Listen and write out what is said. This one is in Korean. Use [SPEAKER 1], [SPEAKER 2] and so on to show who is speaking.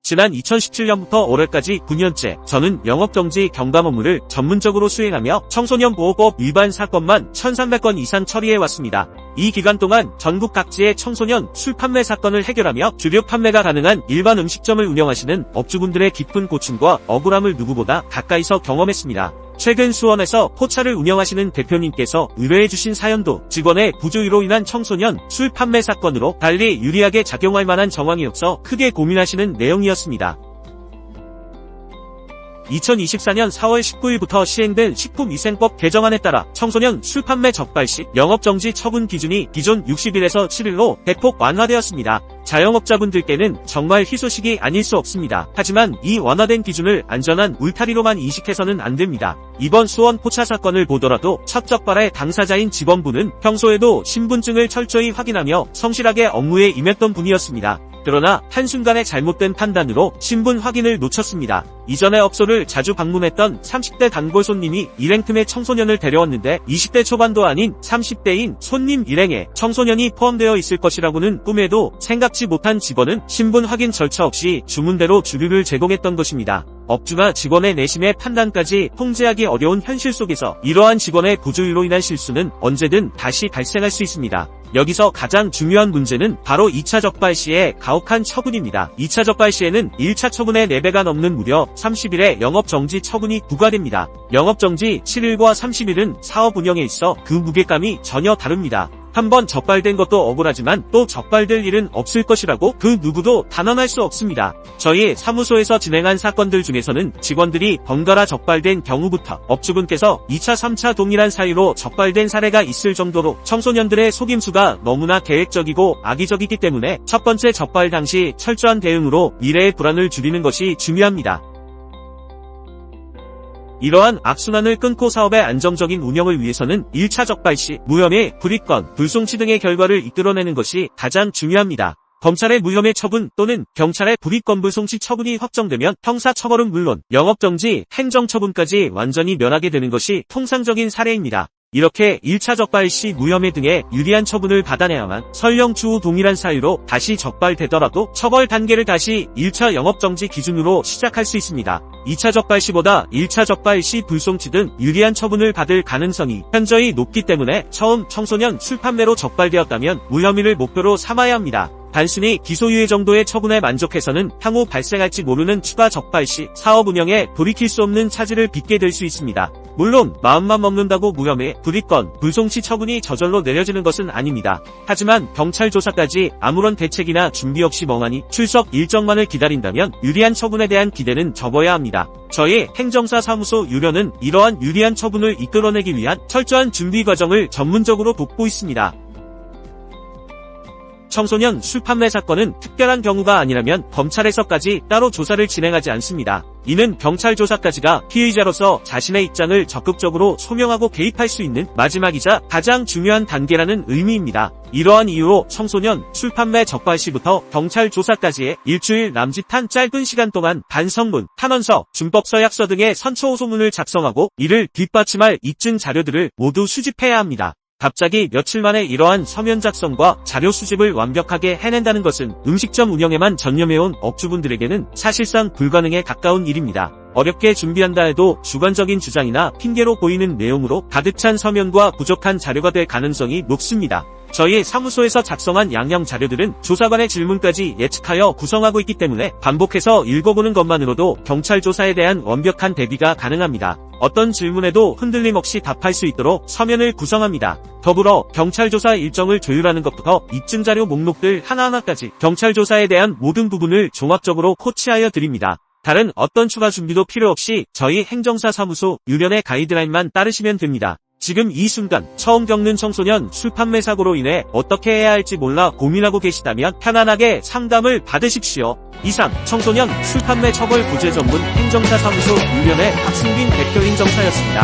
[SPEAKER 1] 지난 2017년부터 올해까지 9년째 저는 영업정지 경감 업무를 전문적으로 수행하며 청소년보호법 위반 사건만 1300건 이상 처리해왔습니다. 이 기간 동안 전국 각지의 청소년 술 판매 사건을 해결하며 주류 판매가 가능한 일반 음식점을 운영하시는 업주분들의 깊은 고충과 억울함을 누구보다 가까이서 경험했습니다. 최근 수원에서 포차를 운영하시는 대표님께서 의뢰해주신 사연도 직원의 부주의로 인한 청소년 술 판매 사건으로 달리 유리하게 작용할 만한 정황이어서 크게 고민하시는 내용이었습니다. 2024년 4월 19일부터 시행된 식품위생법 개정안에 따라 청소년 술 판매 적발 시 영업정지 처분 기준이 기존 60일에서 7일로 대폭 완화되었습니다. 자영업자분들께는 정말 희소식이 아닐 수 없습니다. 하지만 이 완화된 기준을 안전한 울타리로만 인식해서는 안 됩니다. 이번 수원 포차 사건을 보더라도 첫 적발의 당사자인 직원분은 평소에도 신분증을 철저히 확인하며 성실하게 업무에 임했던 분이었습니다. 그러나 한순간의 잘못된 판단으로 신분 확인을 놓쳤습니다. 이전에 업소를 자주 방문했던 30대 단골 손님이 일행 틈에 청소년을 데려왔는데 20대 초반도 아닌 30대인 손님 일행에 청소년이 포함되어 있을 것이라고는 꿈에도 생각지 못한 직원은 신분 확인 절차 없이 주문대로 주류를 제공했던 것입니다. 업주가 직원의 내심의 판단까지 통제하기 어려운 현실 속에서 이러한 직원의 부주의로 인한 실수는 언제든 다시 발생할 수 있습니다. 여기서 가장 중요한 문제는 바로 2차 적발 시의 가혹한 처분입니다. 2차 적발 시에는 1차 처분의 4배가 넘는 무려 30일의 영업정지 처분이 부과됩니다. 영업정지 7일과 30일은 사업 운영에 있어 그 무게감이 전혀 다릅니다. 한번 적발된 것도 억울하지만 또 적발될 일은 없을 것이라고 그 누구도 단언할 수 없습니다. 저희 사무소에서 진행한 사건들 중에서는 직원들이 번갈아 적발된 경우부터 업주분께서 2차, 3차 동일한 사유로 적발된 사례가 있을 정도로 청소년들의 속임수가 너무나 계획적이고 악의적이기 때문에 첫 번째 적발 당시 철저한 대응으로 미래의 불안을 줄이는 것이 중요합니다. 이러한 악순환을 끊고 사업의 안정적인 운영을 위해서는 1차 적발 시 무혐의, 불이건, 불송치 등의 결과를 이끌어내는 것이 가장 중요합니다. 검찰의 무혐의 처분 또는 경찰의 불이건 불송치 처분이 확정되면 형사처벌은 물론 영업정지, 행정처분까지 완전히 면하게 되는 것이 통상적인 사례입니다. 이렇게 1차 적발 시 무혐의 등의 유리한 처분을 받아내야만 설령 추후 동일한 사유로 다시 적발되더라도 처벌 단계를 다시 1차 영업정지 기준으로 시작할 수 있습니다. 2차 적발 시보다 1차 적발 시 불송치 등 유리한 처분을 받을 가능성이 현저히 높기 때문에 처음 청소년 술 판매로 적발되었다면 무혐의를 목표로 삼아야 합니다. 단순히 기소유예 정도의 처분에 만족해서는 향후 발생할지 모르는 추가 적발 시 사업 운영에 돌이킬 수 없는 차질을 빚게 될 수 있습니다. 물론 마음만 먹는다고 무혐의, 불이건, 불송치 처분이 저절로 내려지는 것은 아닙니다. 하지만 경찰 조사까지 아무런 대책이나 준비 없이 멍하니 출석 일정만을 기다린다면 유리한 처분에 대한 기대는 접어야 합니다. 저희 행정사 사무소 유려는 이러한 유리한 처분을 이끌어내기 위한 철저한 준비 과정을 전문적으로 돕고 있습니다. 청소년 술 판매 사건은 특별한 경우가 아니라면 검찰에서까지 따로 조사를 진행하지 않습니다. 이는 경찰 조사까지가 피의자로서 자신의 입장을 적극적으로 소명하고 개입할 수 있는 마지막이자 가장 중요한 단계라는 의미입니다. 이러한 이유로 청소년 술 판매 적발 시부터 경찰 조사까지의 일주일 남짓한 짧은 시간 동안 반성문, 탄원서, 준법서약서 등의 선처호소문을 작성하고 이를 뒷받침할 입증 자료들을 모두 수집해야 합니다. 갑자기 며칠 만에 이러한 서면 작성과 자료 수집을 완벽하게 해낸다는 것은 음식점 운영에만 전념해온 업주분들에게는 사실상 불가능에 가까운 일입니다. 어렵게 준비한다 해도 주관적인 주장이나 핑계로 보이는 내용으로 가득 찬 서면과 부족한 자료가 될 가능성이 높습니다. 저희 사무소에서 작성한 양형 자료들은 조사관의 질문까지 예측하여 구성하고 있기 때문에 반복해서 읽어보는 것만으로도 경찰 조사에 대한 완벽한 대비가 가능합니다. 어떤 질문에도 흔들림 없이 답할 수 있도록 서면을 구성합니다. 더불어 경찰 조사 일정을 조율하는 것부터 입증 자료 목록들 하나하나까지 경찰 조사에 대한 모든 부분을 종합적으로 코치하여 드립니다. 다른 어떤 추가 준비도 필요 없이 저희 행정사 사무소 유련의 가이드라인만 따르시면 됩니다. 지금 이 순간 처음 겪는 청소년 술 판매 사고로 인해 어떻게 해야 할지 몰라 고민하고 계시다면 편안하게 상담을 받으십시오. 이상 청소년 술 판매 처벌 구제 전문 행정사 사무소 유련의 박승빈 대표 행정사였습니다.